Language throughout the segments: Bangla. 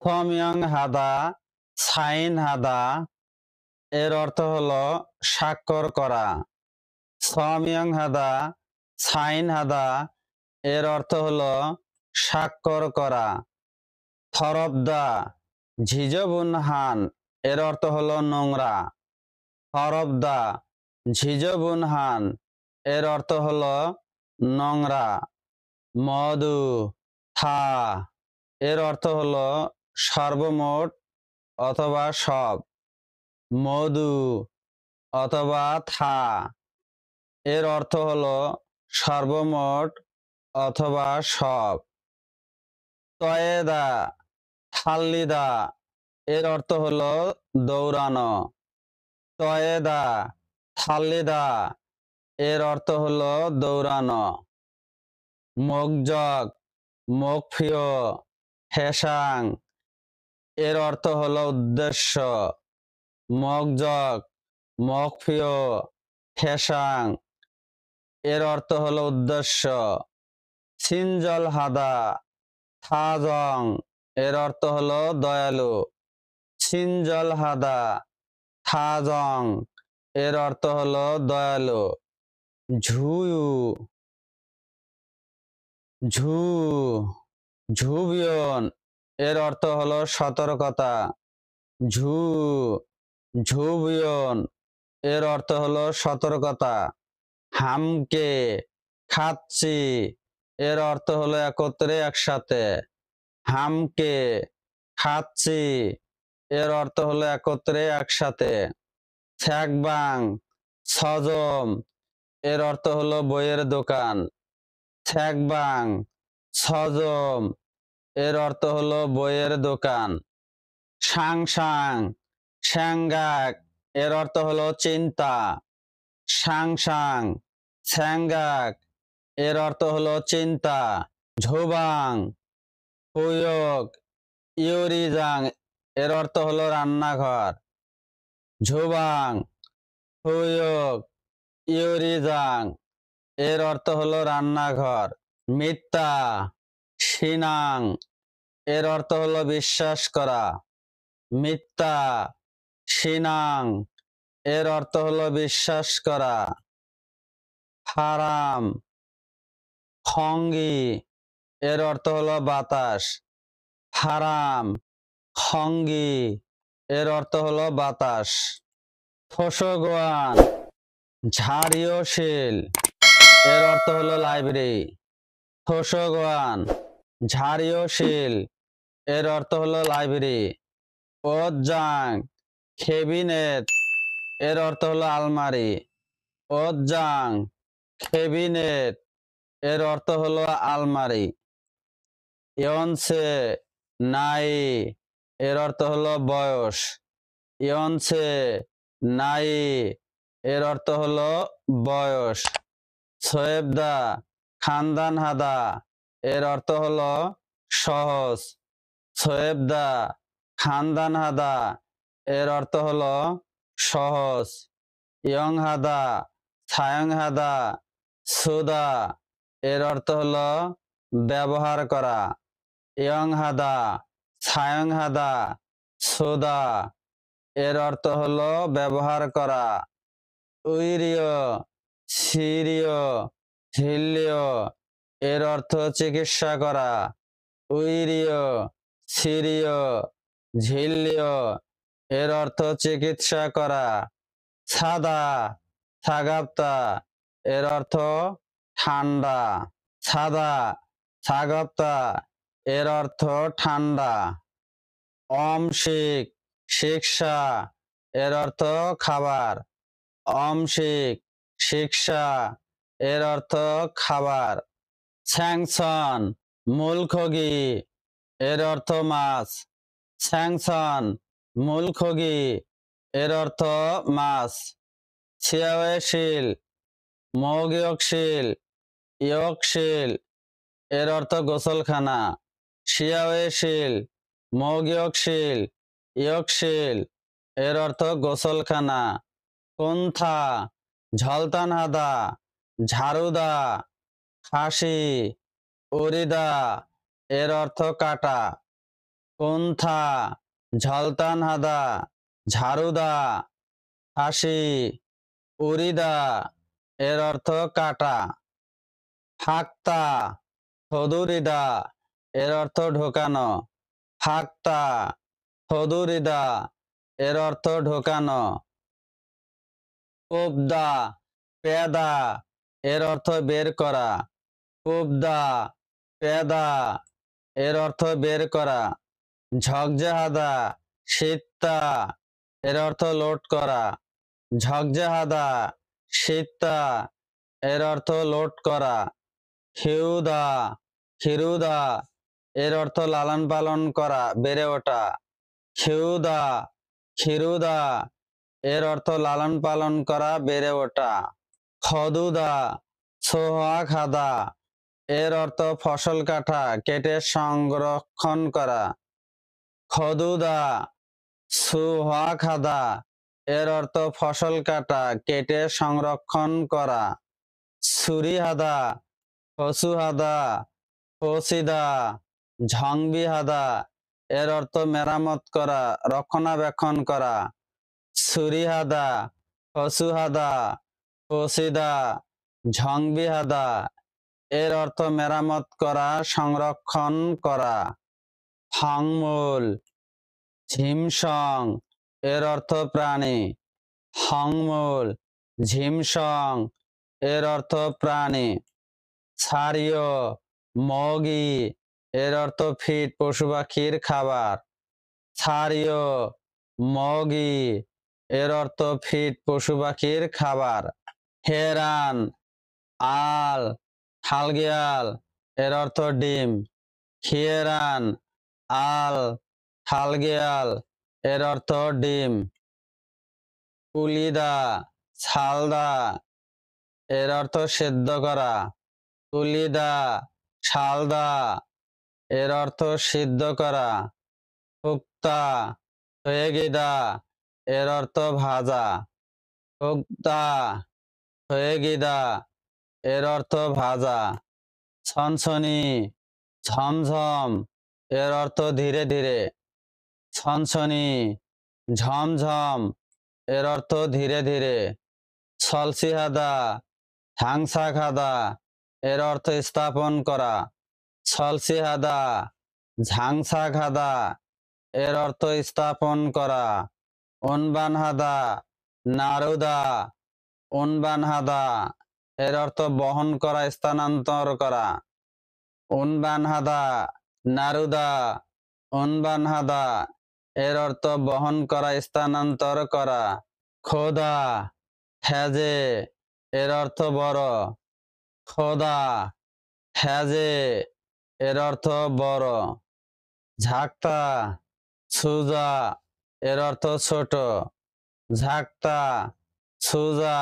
থমিয়ং হাদা সাইন হাদা এর অর্থ হলো স্বাক্ষর করা। সমিয়ং হাদা সাইন হাদা এর অর্থ হলো স্বাক্ষর করা। থরবদা ঝিজবুন হান এর অর্থ হলো নোংরা। থরবদা ঝিজবুন হান এর অর্থ হলো নোংরা। মধু থা এর অর্থ হলো সর্বমোট অথবা সব। মধু অথবা থা এর অর্থ হলো সর্বমোট অথবা সব। তয়েদা থাল্লিদা এর অর্থ হলো দৌড়ানো। তয়েদা থাল্লিদা এর অর্থ হলো দৌড়ানো। মোগজগ মোকফিও হেসাং এর অর্থ হলো উদ্দেশ্য। মগজগ মকফিও হেসাং এর অর্থ হলো উদ্দেশ্য। সিনজল হাদা থাজং এর অর্থ হলো দয়ালু। সিনজল হাদা থাজং এর অর্থ হলো দয়ালু। ঝুয়ু ঝু ঝুবিয়ন এর অর্থ হলো সতর্কতা। ঝু ঝুবিয়ন এর অর্থ হলো সতর্কতা। হামকে খাচ্ছি এর অর্থ হলো একত্রে একসাথে। হামকে খাচ্ছি এর অর্থ হলো একত্রে একসাথে। ছ্যাকবাং ছজম এর অর্থ হলো বইয়ের দোকান। ছ্যাকবাং ছজম এর অর্থ হলো বইয়ের দোকান। সাং সাং স্যাংগাক এর অর্থ হলো চিন্তা। সাং সাং স্যাংগাক এর অর্থ হলো চিন্তা। ঝোবাং হুয়ক ইউরিজাং এর অর্থ হলো রান্নাঘর। ঝোবাং হুয়ক ইউরিজাং এর অর্থ হলো রান্নাঘর। মিথ্যা সিনাং এর অর্থ হলো বিশ্বাস করা। মিথ্যা সিনাং এর অর্থ হলো বিশ্বাস করা। হারাম খঙ্গি এর অর্থ হলো বাতাস। হারাম খঙ্গি এর অর্থ হলো বাতাস। থোসগোয়ান ঝাড়িয়শীল এর অর্থ হলো লাইব্রেরি। থোসগোয়ান ঝাড়িয়শীল এর অর্থ হলো লাইব্রেরি। ওজাং খেবিনেট এর অর্থ হলো আলমারি। ওজাং খেবিনেট এর অর্থ হলো আলমারি। ইয়নসে নাই এর অর্থ হলো বয়স। ইয়নসে নাই এর অর্থ হলো বয়স। সোয়েবদা খানদান হাদা এর অর্থ হলো সহজ। সোয়েবদা খানদান হাদা এর অর্থ হলো সহজ। ইয়ং হাদা ছায়ং হাদা সুদা এর অর্থ হলো ব্যবহার করা। ইয়ং হাদা ছায়ং হাদা সুদা এর অর্থ হলো ব্যবহার করা। উইরিয় সিরিয় হিল্লিয় এর অর্থ চিকিৎসা করা। উইরিয় সিরিয় ঝিল্লিয় এর অর্থ চিকিৎসা করা। ছাদা ছাগাপ্তা এর অর্থ ঠান্ডা। ছাদা ছাগাপ্তা এর অর্থ ঠান্ডা। অমসিক শিক্ষা এর অর্থ খাবার। অমসিক শিক্ষা এর অর্থ খাবার। স্যাংসন মূলখগি এর অর্থ মাছ। স্যাংসন মূলখগি এর অর্থ মাছ। ছিয়াওয়েশিল মৌগিয়কশিল ইয়কশিল এর অর্থ গোসলখানা। শিয়াওয়েশিল মৌগিয়কশিল ইয়কশিল এর অর্থ গোসলখানা। কুন্থা ঝলতান হাদা ঝাড়ুদা খাসি উরিদা এর অর্থ কাটা। কুন্থা, ঝলতান হাদা, ঝাড়ুদা, হাসি, উড়িদা এর অর্থ কাটা। ফাক্তা, থদুরিদা এর অর্থ ঢোকানো। ফাক্তা, থদুরিদা এর অর্থ ঢোকানো। কোবদা, পেদা এর অর্থ বের করা। কোবদা, পেদা এর অর্থ বের করা। ঝকঝাহাদা, সিত্তা এর অর্থ লোড করা। ঝকঝাহাদা, সিত্তা এর অর্থ লোড করা। খিউদা, খিরুদা এর অর্থ লালন পালন করা, বেড়ে ওঠা। খিউদা, খিরুদা এর অর্থ লালন পালন করা, বেড়ে ওঠা। খদুদা, সোহা খাদা এর অর্থ ফসল কাটা, কেটে সংরক্ষণ করা। খদুদা, সুহা খাদা এর অর্থ ফসল কাটা, কেটে সংরক্ষণ করা। সুরিহাদা, ফসুহাদা, ফসিদা, ঝংবিহাদা এর অর্থ মেরামত করা, রক্ষণাবেক্ষণ করা। সুরিহাদা, ফসুহাদা, ফসিদা, ঝংবিহাদা এর অর্থ মেরামত করা, সংরক্ষণ করা। হাংমুল, ঝিমসং এর অর্থ প্রাণী। হাংমুল, ঝিমসং এর অর্থ প্রাণী। ছাড়িও, মগি এর অর্থ ফিড, পশু পাখির খাবার। ছাড়িও, মগি এর অর্থ ফিড, পশু পাখির খাবার। হেরান, আল, হালগিয়াল এর অর্থ ডিম। খিয়েরান, আল, হালগিয়াল এর অর্থ ডিম। কুলিদা, সালদা এর অর্থ সেদ্ধ করা। কুলিদা, সালদা এর অর্থ সিদ্ধ করা। হুক্তা, হয়েগিদা এর অর্থ ভাজা। হুক্তা, হয়েগিদা এর অর্থ ভাজা। ছনছনি, ঝমঝম এর অর্থ ধীরে ধীরে। ছনছনি, ঝমঝম এর অর্থ ধীরে ধীরে। সলসিহাদা, ঝাংসা খাদা এর অর্থ স্থাপন করা। সলসিহাদা, ঝাংসা খাদা এর অর্থ স্থাপন করা। উনবানহাদা, নারুদা, উনবানহাদা এর অর্থ বহন করা, স্থানান্তর করা। উনবানহাদা, নারুদা, উনবানহাদা এর অর্থ বহন করা, স্থানান্তর করা। খোদা, হেজে এর অর্থ বড়। খোদা, হেজে এর অর্থ বড়। ঝাক্তা, সুজা এর অর্থ ছোট। ঝাক্তা, সুজা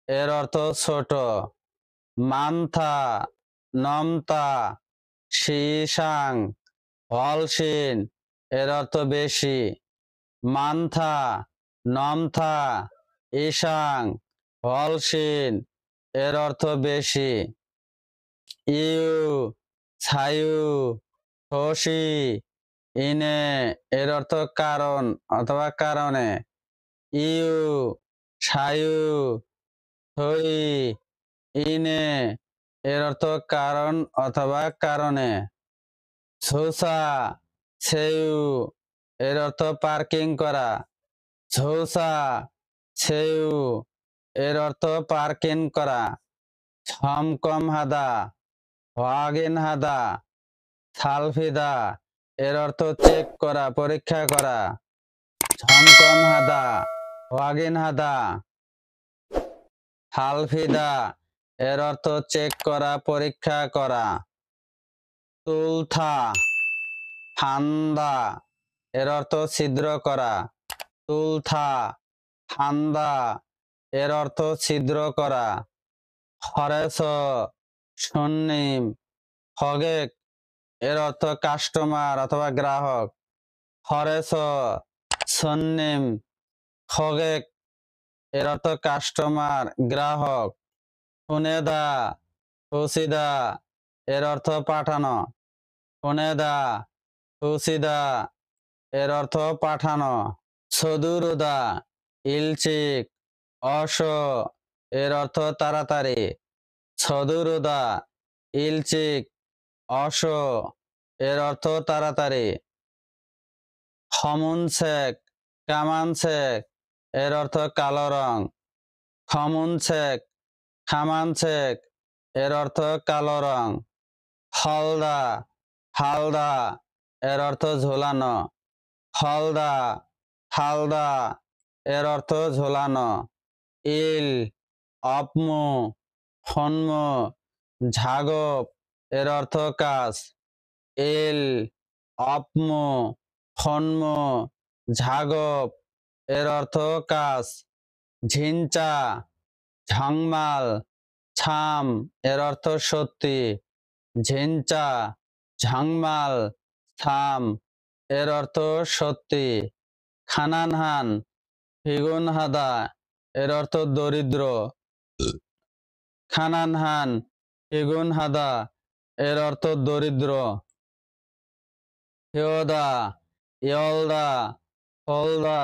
এর অর্থ ছোট। মান্থা, নমতা, শিসাং, হলসিন এর অর্থ বেশি। মান্থা, নমথা, ইসাং, হলসিন এর অর্থ বেশি। ইউ, ছায়ু, হোসি, ইনে এর অর্থ কারণ অথবা কারণে। ইউ, ছায়ু, হই, ইনে এর অর্থ কারণ অথবা কারণে। ঝোসা, সেউ এর অর্থ পার্কিং করা। ঝোসা, সেউ এর অর্থ পার্কিং করা। ছমকম হাদা, ওয়াগিন হাদা, সালফিদা এর অর্থ চেক করা, পরীক্ষা করা। ছমকম হাদা, ওয়াগিন হাদা, সালফিদা এর অর্থ চেক করা, পরীক্ষা করা। তুলথা, ফান্দা এর অর্থ ছিদ্র করা। তুলথা, ফান্দা এর অর্থ ছিদ্র করা। হরেস, সন্নিম, হগেক এর অর্থ কাস্টমার অথবা গ্রাহক। হরেস, সন্নিম, হগেক এর অর্থ কাস্টমার, গ্রাহক। হুনেদা, হুসিদা এর অর্থ পাঠানো। হুনেদা, সুসিদা এর অর্থ পাঠানো। সদুরুদা ইলচিক অস এর অর্থ তাড়াতাড়ি। সদুরুদা ইলচিক অস এর অর্থ তাড়াতাড়ি। খমুনসেক কামানসেক এর অর্থ কালো রং। খমুনসেক খামানসেক এর অর্থ কালো রং। হলদা হালদা এর অর্থ ঝোলানো। হলদা হালদা এর অর্থ ঝোলানো। ইল অপমু ফন্মু ঝাগপ এর অর্থ কাজ। ইল অপমু ফন্মু ঝাগপ এর অর্থ কাজ। ঝিঞ্চা ঝংমাল ছাম এর অর্থ সত্যি। ঝিঞ্চা ঝংমাল ছাম এর অর্থ সত্যি। খানানহান ফিগুনহাদা এর অর্থ দরিদ্র। খানানহান ফিগুনহাদা এর অর্থ দরিদ্র। হিয়োদা ইয়লদা ফলদা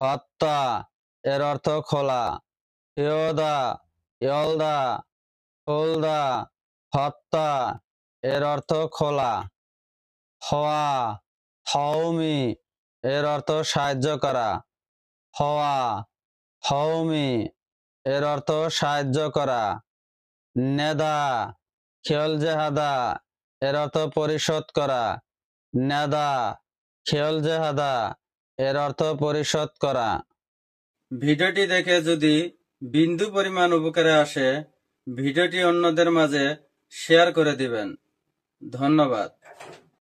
হত্তা এর অর্থ খোলা। হিয়োদা ইয়লদা ফলদা হত্তা এর অর্থ খোলা। হওয়া হওমি এর অর্থ সাহায্য করা। হওয়া হওমি এর অর্থ সাহায্য করা। নেদা খিয়লজেহাদা এর অর্থ পরিশোধ করা। নেদা খিয়লজেহাদা এর অর্থ পরিশোধ করা। ভিডিওটি দেখে যদি বিন্দু পরিমাণ উপকারে আসে ভিডিওটি অন্যদের মাঝে শেয়ার করে দিবেন। ধন্যবাদ।